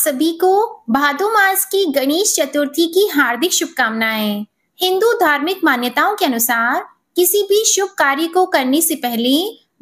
सभी को भादो मास की गणेश चतुर्थी की हार्दिक शुभकामनाएं। हिंदू धार्मिक मान्यताओं के अनुसार किसी भी शुभ कार्य को करने से पहले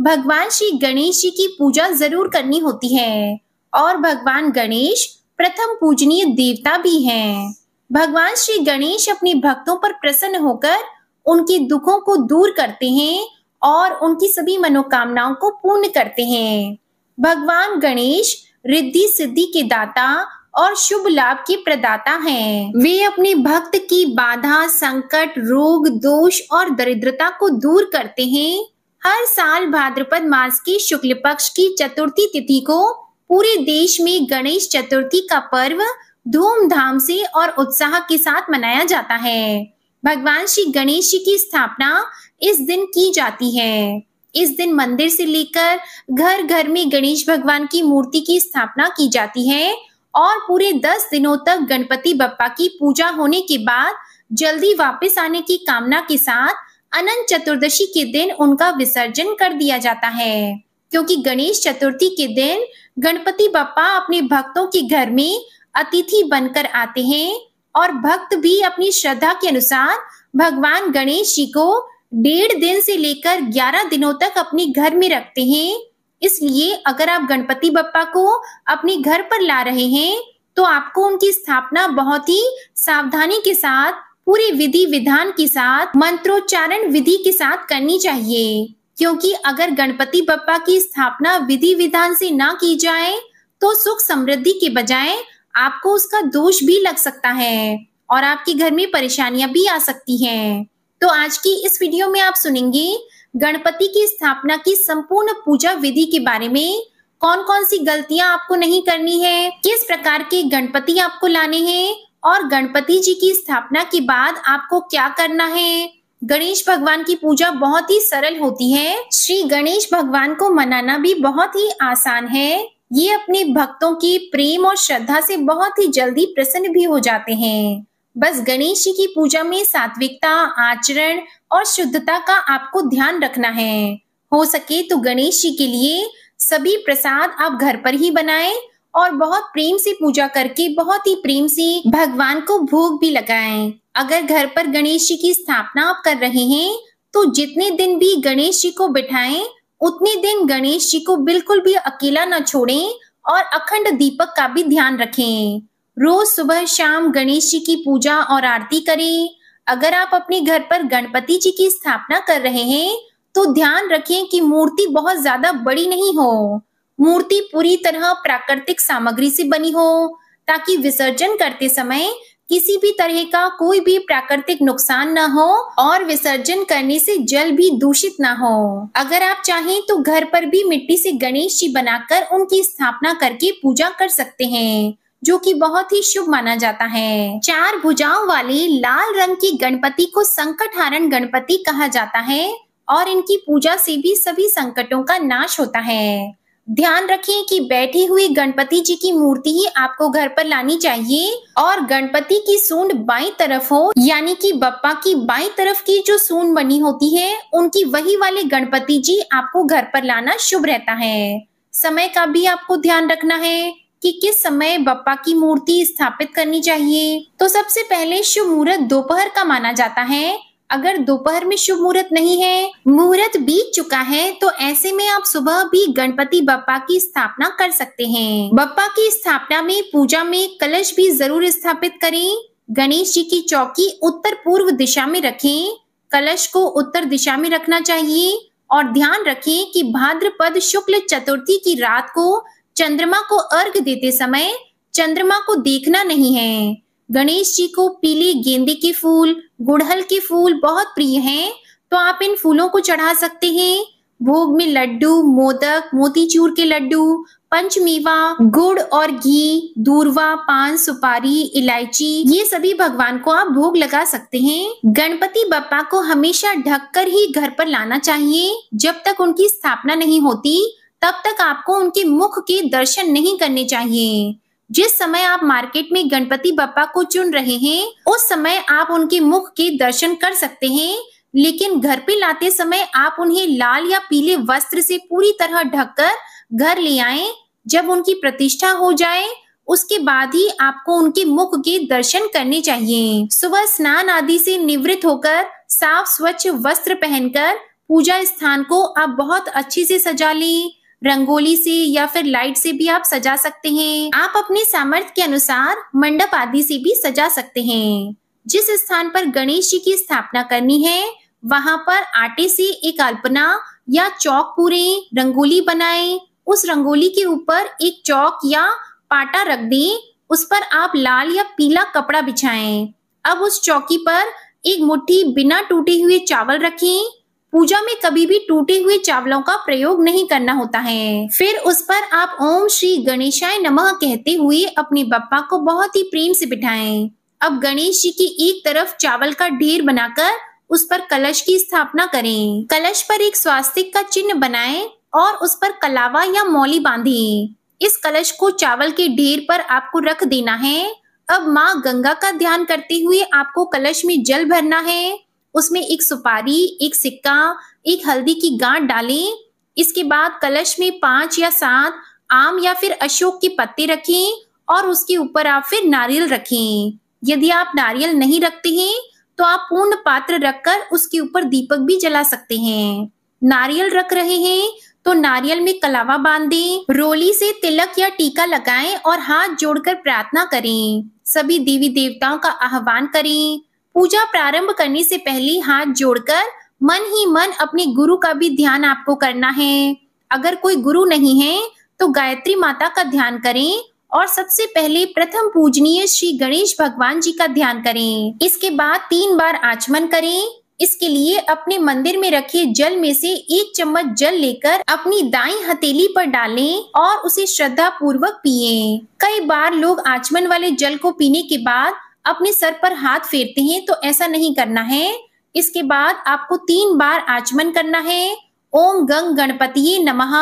भगवान श्री गणेश जी की पूजा जरूर करनी होती है और भगवान गणेश प्रथम पूजनीय देवता भी हैं। भगवान श्री गणेश अपने भक्तों पर प्रसन्न होकर उनके दुखों को दूर करते हैं और उनकी सभी मनोकामनाओं को पूर्ण करते हैं। भगवान गणेश रिद्धि सिद्धि के दाता और शुभ लाभ के प्रदाता हैं। वे अपने भक्त की बाधा, संकट, रोग, दोष और दरिद्रता को दूर करते हैं। हर साल भाद्रपद मास की शुक्ल पक्ष की चतुर्थी तिथि को पूरे देश में गणेश चतुर्थी का पर्व धूमधाम से और उत्साह के साथ मनाया जाता है। भगवान श्री गणेश जी की स्थापना इस दिन की जाती है। इस दिन मंदिर से लेकर घर घर में गणेश भगवान की मूर्ति की स्थापना की जाती है और पूरे 10 दिनों तक गणपति बप्पा की पूजा होने के बाद जल्दी वापस आने की कामना के साथ अनंत चतुर्दशी के दिन उनका विसर्जन कर दिया जाता है, क्योंकि गणेश चतुर्थी के दिन गणपति बप्पा अपने भक्तों के घर में अतिथि बनकर आते हैं और भक्त भी अपनी श्रद्धा के अनुसार भगवान गणेश जी को 1.5 दिन से लेकर 11 दिनों तक अपने घर में रखते हैं। इसलिए अगर आप गणपति बप्पा को अपने घर पर ला रहे हैं तो आपको उनकी स्थापना बहुत ही सावधानी के साथ, पूरे विधि विधान के साथ, मंत्रोच्चारण विधि के साथ करनी चाहिए, क्योंकि अगर गणपति बप्पा की स्थापना विधि विधान से ना की जाए तो सुख समृद्धि के बजाय आपको उसका दोष भी लग सकता है और आपके घर में परेशानियां भी आ सकती हैं। तो आज की इस वीडियो में आप सुनेंगे गणपति की स्थापना की संपूर्ण पूजा विधि के बारे में। कौन कौन सी गलतियां आपको नहीं करनी है, किस प्रकार के गणपति आपको लाने हैं और गणपति जी की स्थापना के बाद आपको क्या करना है। गणेश भगवान की पूजा बहुत ही सरल होती है। श्री गणेश भगवान को मनाना भी बहुत ही आसान है। ये अपने भक्तों की प्रेम और श्रद्धा से बहुत ही जल्दी प्रसन्न भी हो जाते हैं। बस गणेश जी की पूजा में सात्विकता, आचरण और शुद्धता का आपको ध्यान रखना है। हो सके तो गणेश जी के लिए सभी प्रसाद आप घर पर ही बनाएं और बहुत प्रेम से पूजा करके बहुत ही प्रेम से भगवान को भोग भी लगाएं। अगर घर पर गणेश जी की स्थापना आप कर रहे हैं तो जितने दिन भी गणेश जी को बिठाएं उतने दिन गणेश जी को बिल्कुल भी अकेला न छोड़ें और अखंड दीपक का भी ध्यान रखें। रोज सुबह शाम गणेश जी की पूजा और आरती करें। अगर आप अपने घर पर गणपति जी की स्थापना कर रहे हैं तो ध्यान रखें कि मूर्ति बहुत ज्यादा बड़ी नहीं हो। मूर्ति पूरी तरह प्राकृतिक सामग्री से बनी हो, ताकि विसर्जन करते समय किसी भी तरह का कोई भी प्राकृतिक नुकसान न हो और विसर्जन करने से जल भी दूषित न हो। अगर आप चाहें तो घर पर भी मिट्टी से गणेश जी बनाकर उनकी स्थापना करके पूजा कर सकते हैं, जो कि बहुत ही शुभ माना जाता है। 4 भुजाओं वाले लाल रंग की गणपति को संकटहारण गणपति कहा जाता है और इनकी पूजा से भी सभी संकटों का नाश होता है। ध्यान रखें कि बैठी हुई गणपति जी की मूर्ति ही आपको घर पर लानी चाहिए और गणपति की सूंड बाईं तरफ हो, यानी कि बप्पा की बाईं तरफ की जो सूंड बनी होती है उनकी वही वाले गणपति जी आपको घर पर लाना शुभ रहता है। समय का भी आपको ध्यान रखना है कि किस समय बप्पा की मूर्ति स्थापित करनी चाहिए। तो सबसे पहले शुभ मुहूर्त दोपहर का माना जाता है। अगर दोपहर में शुभ मुहूर्त नहीं है, मुहूर्त बीत चुका है, तो ऐसे में आप सुबह भी गणपति बप्पा की स्थापना कर सकते हैं। बप्पा की स्थापना में पूजा में कलश भी जरूर स्थापित करें। गणेश जी की चौकी उत्तर पूर्व दिशा में रखें। कलश को उत्तर दिशा में रखना चाहिए और ध्यान रखें कि भाद्रपद शुक्ल चतुर्थी की रात को चंद्रमा को अर्घ देते समय चंद्रमा को देखना नहीं है। गणेश जी को पीले गेंदे के फूल, गुड़हल के फूल बहुत प्रिय हैं, तो आप इन फूलों को चढ़ा सकते हैं। भोग में लड्डू, मोदक, मोतीचूर के लड्डू, पंचमेवा, गुड़ और घी, दूर्वा, पान, सुपारी, इलायची, ये सभी भगवान को आप भोग लगा सकते हैं। गणपति बप्पा को हमेशा ढककर ही घर पर लाना चाहिए। जब तक उनकी स्थापना नहीं होती तब तक आपको उनके मुख के दर्शन नहीं करने चाहिए। जिस समय आप मार्केट में गणपति बप्पा को चुन रहे हैं उस समय आप उनके मुख के दर्शन कर सकते हैं, लेकिन घर पे लाते समय आप उन्हें लाल या पीले वस्त्र से पूरी तरह ढककर घर ले आएं। जब उनकी प्रतिष्ठा हो जाए उसके बाद ही आपको उनके मुख के दर्शन करने चाहिए। सुबह स्नान आदि से निवृत्त होकर साफ स्वच्छ वस्त्र पहनकर पूजा स्थान को आप बहुत अच्छे से सजा लें। रंगोली से या फिर लाइट से भी आप सजा सकते हैं। आप अपने सामर्थ्य के अनुसार मंडप आदि से भी सजा सकते हैं। जिस स्थान पर गणेश जी की स्थापना करनी है वहां पर आटे से एक अल्पना या चौक पूरे रंगोली बनाएं। उस रंगोली के ऊपर एक चौक या पाटा रख दें। उस पर आप लाल या पीला कपड़ा बिछाएं। अब उस चौकी पर एक मुट्ठी बिना टूटे हुए चावल रखें। पूजा में कभी भी टूटे हुए चावलों का प्रयोग नहीं करना होता है। फिर उस पर आप ओम श्री गणेशाय नमः कहते हुए अपने बप्पा को बहुत ही प्रेम से बिठाएं। अब गणेश जी की एक तरफ चावल का ढेर बनाकर उस पर कलश की स्थापना करें। कलश पर एक स्वास्तिक का चिन्ह बनाएं और उस पर कलावा या मौली बांधें। इस कलश को चावल के ढेर पर आपको रख देना है। अब माँ गंगा का ध्यान करते हुए आपको कलश में जल भरना है। उसमें एक सुपारी, एक सिक्का, एक हल्दी की गांठ डालें। इसके बाद कलश में 5 या 7 आम या फिर अशोक के पत्ते रखें और उसके ऊपर आप फिर नारियल रखें। यदि आप नारियल नहीं रखते हैं तो आप पूर्ण पात्र रखकर उसके ऊपर दीपक भी जला सकते हैं। नारियल रख रहे हैं तो नारियल में कलावा बांध दें। रोली से तिलक या टीका लगाएं और हाथ जोड़कर प्रार्थना करें। सभी देवी देवताओं का आह्वान करें। पूजा प्रारंभ करने से पहले हाथ जोड़कर मन ही मन अपने गुरु का भी ध्यान आपको करना है। अगर कोई गुरु नहीं है तो गायत्री माता का ध्यान करें और सबसे पहले प्रथम पूजनीय श्री गणेश भगवान जी का ध्यान करें। इसके बाद 3 बार आचमन करें। इसके लिए अपने मंदिर में रखे जल में से 1 चम्मच जल लेकर अपनी दाईं हथेली पर डालें और उसे श्रद्धा पूर्वक पिएं। कई बार लोग आचमन वाले जल को पीने के बाद अपने सर पर हाथ फेरते हैं, तो ऐसा नहीं करना है। इसके बाद आपको 3 बार आचमन करना है। ओम गंग गणपतिये नमः,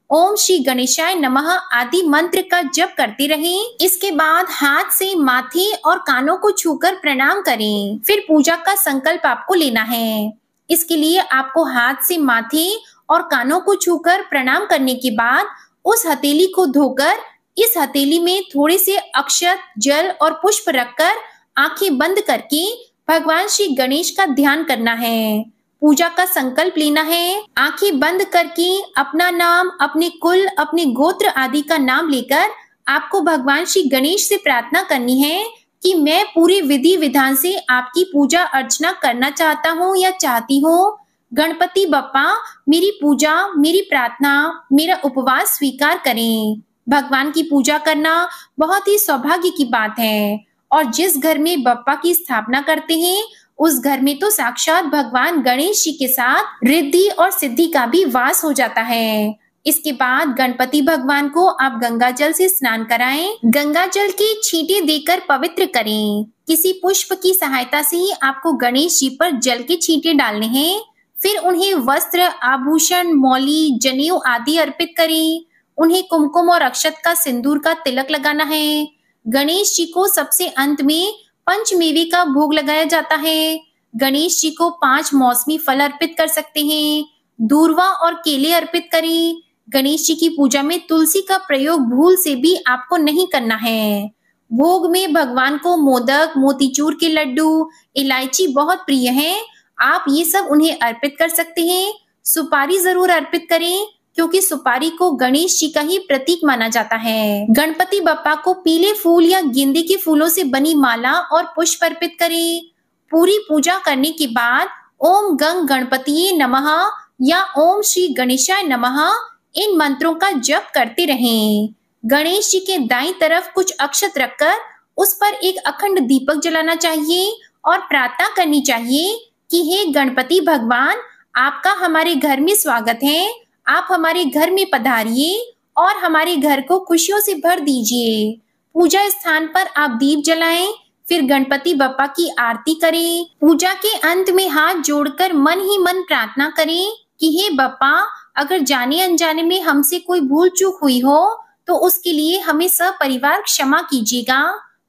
ओम श्री गणेशाय नमः आदि मंत्र का जप करते रहें। इसके बाद हाथ से माथे और कानों को छूकर प्रणाम करें। फिर पूजा का संकल्प आपको लेना है। इसके लिए आपको हाथ से माथे और कानों को छूकर प्रणाम करने के बाद उस हथेली को धोकर इस हथेली में थोड़े से अक्षत, जल और पुष्प रखकर आंखें बंद करके भगवान श्री गणेश का ध्यान करना है। पूजा का संकल्प लेना है। आंखें बंद करके अपना नाम, अपने कुल, अपने गोत्र आदि का नाम लेकर आपको भगवान श्री गणेश से प्रार्थना करनी है कि मैं पूरे विधि विधान से आपकी पूजा अर्चना करना चाहता हूँ या चाहती हूँ। गणपति बप्पा मेरी पूजा, मेरी प्रार्थना, मेरा उपवास स्वीकार करें। भगवान की पूजा करना बहुत ही सौभाग्य की बात है और जिस घर में बप्पा की स्थापना करते हैं उस घर में तो साक्षात भगवान गणेश जी के साथ रिद्धि और सिद्धि का भी वास हो जाता है। इसके बाद गणपति भगवान को आप गंगा जल से स्नान कराएं। गंगा जल के छींटे देकर पवित्र करें। किसी पुष्प की सहायता से ही आपको गणेश जी पर जल के छींटे डालने हैं। फिर उन्हें वस्त्र, आभूषण, मौली, जनेऊ आदि अर्पित करें। उन्हें कुमकुम और अक्षत का सिंदूर का तिलक लगाना है। गणेश जी को सबसे अंत में पंचमेवे का भोग लगाया जाता है। गणेश जी को 5 मौसमी फल अर्पित कर सकते हैं। दूर्वा और केले अर्पित करें। गणेश जी की पूजा में तुलसी का प्रयोग भूल से भी आपको नहीं करना है। भोग में भगवान को मोदक, मोतीचूर के लड्डू, इलायची बहुत प्रिय है। आप ये सब उन्हें अर्पित कर सकते हैं। सुपारी जरूर अर्पित करें क्योंकि सुपारी को गणेश जी का ही प्रतीक माना जाता है। गणपति बप्पा को पीले फूल या गेंदे के फूलों से बनी माला और पुष्प अर्पित करें। पूरी पूजा करने के बाद ओम गंग गणपतिये नमः या ओम श्री गणेशाय नमः इन मंत्रों का जप करते रहें। गणेश जी के दाईं तरफ कुछ अक्षत रखकर उस पर एक अखंड दीपक जलाना चाहिए और प्रार्थना करनी चाहिए कि हे गणपति भगवान, आपका हमारे घर में स्वागत है। आप हमारे घर में पधारिए और हमारे घर को खुशियों से भर दीजिए। पूजा स्थान पर आप दीप जलाएं, फिर गणपति बप्पा की आरती करें। पूजा के अंत में हाथ जोड़कर मन ही मन प्रार्थना करें कि हे बप्पा, अगर जाने अनजाने में हमसे कोई भूल चूक हुई हो तो उसके लिए हमें सपरिवार क्षमा कीजिएगा।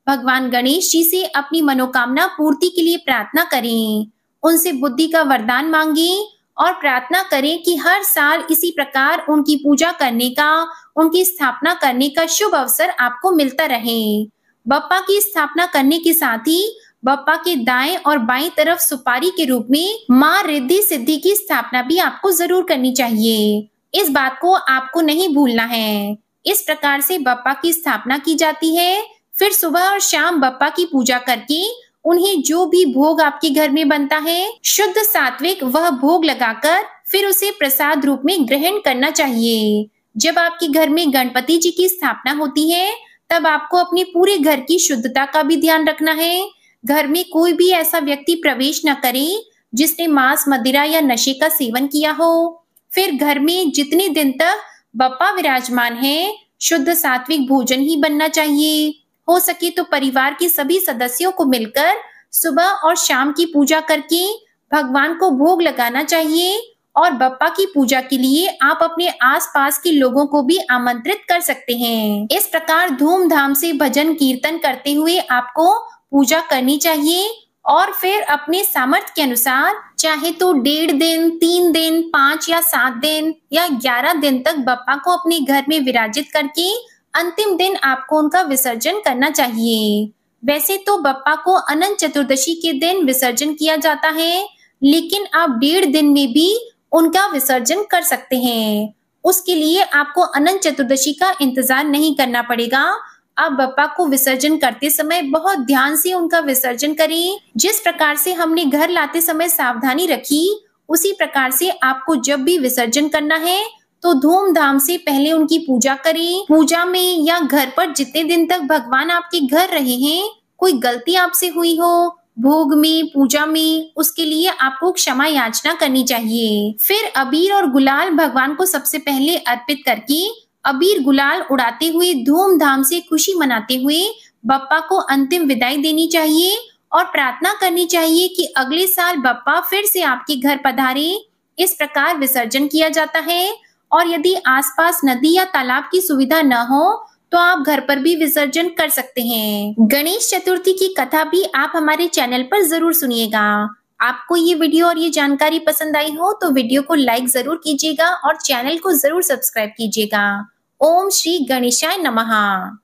भगवान गणेश जी से अपनी मनोकामना पूर्ति के लिए प्रार्थना करें। उनसे बुद्धि का वरदान मांगें और प्रार्थना करें कि हर साल इसी प्रकार उनकी पूजा करने का, उनकी स्थापना करने का शुभ अवसर आपको मिलता रहे। बप्पा की स्थापना करने के साथ ही बप्पा के दाएं और बाईं तरफ सुपारी के रूप में माँ रिद्धि सिद्धि की स्थापना भी आपको जरूर करनी चाहिए। इस बात को आपको नहीं भूलना है। इस प्रकार से बप्पा की स्थापना की जाती है। फिर सुबह और शाम बप्पा की पूजा करके उन्हें जो भी भोग आपके घर में बनता है शुद्ध सात्विक वह भोग लगाकर फिर उसे प्रसाद रूप में ग्रहण करना चाहिए। जब आपके घर में गणपति जी की स्थापना होती है तब आपको अपने पूरे घर की शुद्धता का भी ध्यान रखना है। घर में कोई भी ऐसा व्यक्ति प्रवेश न करे जिसने मांस मदिरा या नशे का सेवन किया हो। फिर घर में जितने दिन तक बप्पा विराजमान है शुद्ध सात्विक भोजन ही बनना चाहिए। हो सके तो परिवार के सभी सदस्यों को मिलकर सुबह और शाम की पूजा करके भगवान को भोग लगाना चाहिए और बप्पा की पूजा के लिए आप अपने आसपास के लोगों को भी आमंत्रित कर सकते हैं। इस प्रकार धूमधाम से भजन कीर्तन करते हुए आपको पूजा करनी चाहिए और फिर अपने सामर्थ्य के अनुसार चाहे तो 1.5 दिन, 3 दिन, 5 या 7 दिन या 11 दिन तक बप्पा को अपने घर में विराजित करके अंतिम दिन आपको उनका विसर्जन करना चाहिए। वैसे तो बप्पा को अनंत चतुर्दशी के दिन विसर्जन किया जाता है, लेकिन आप 1.5 दिन में भी उनका विसर्जन कर सकते हैं। उसके लिए आपको अनंत चतुर्दशी का इंतजार नहीं करना पड़ेगा। आप बप्पा को विसर्जन करते समय बहुत ध्यान से उनका विसर्जन करें। जिस प्रकार से हमने घर लाते समय सावधानी रखी उसी प्रकार से आपको जब भी विसर्जन करना है तो धूमधाम से पहले उनकी पूजा करें। पूजा में या घर पर जितने दिन तक भगवान आपके घर रहे हैं कोई गलती आपसे हुई हो भोग में पूजा में उसके लिए आपको क्षमा याचना करनी चाहिए। फिर अबीर और गुलाल भगवान को सबसे पहले अर्पित करके अबीर गुलाल उड़ाते हुए धूमधाम से खुशी मनाते हुए बप्पा को अंतिम विदाई देनी चाहिए और प्रार्थना करनी चाहिए कि अगले साल बप्पा फिर से आपके घर पधारे। इस प्रकार विसर्जन किया जाता है और यदि आसपास नदी या तालाब की सुविधा न हो तो आप घर पर भी विसर्जन कर सकते हैं। गणेश चतुर्थी की कथा भी आप हमारे चैनल पर जरूर सुनिएगा। आपको ये वीडियो और ये जानकारी पसंद आई हो तो वीडियो को लाइक जरूर कीजिएगा और चैनल को जरूर सब्सक्राइब कीजिएगा। ओम श्री गणेशाय नमः।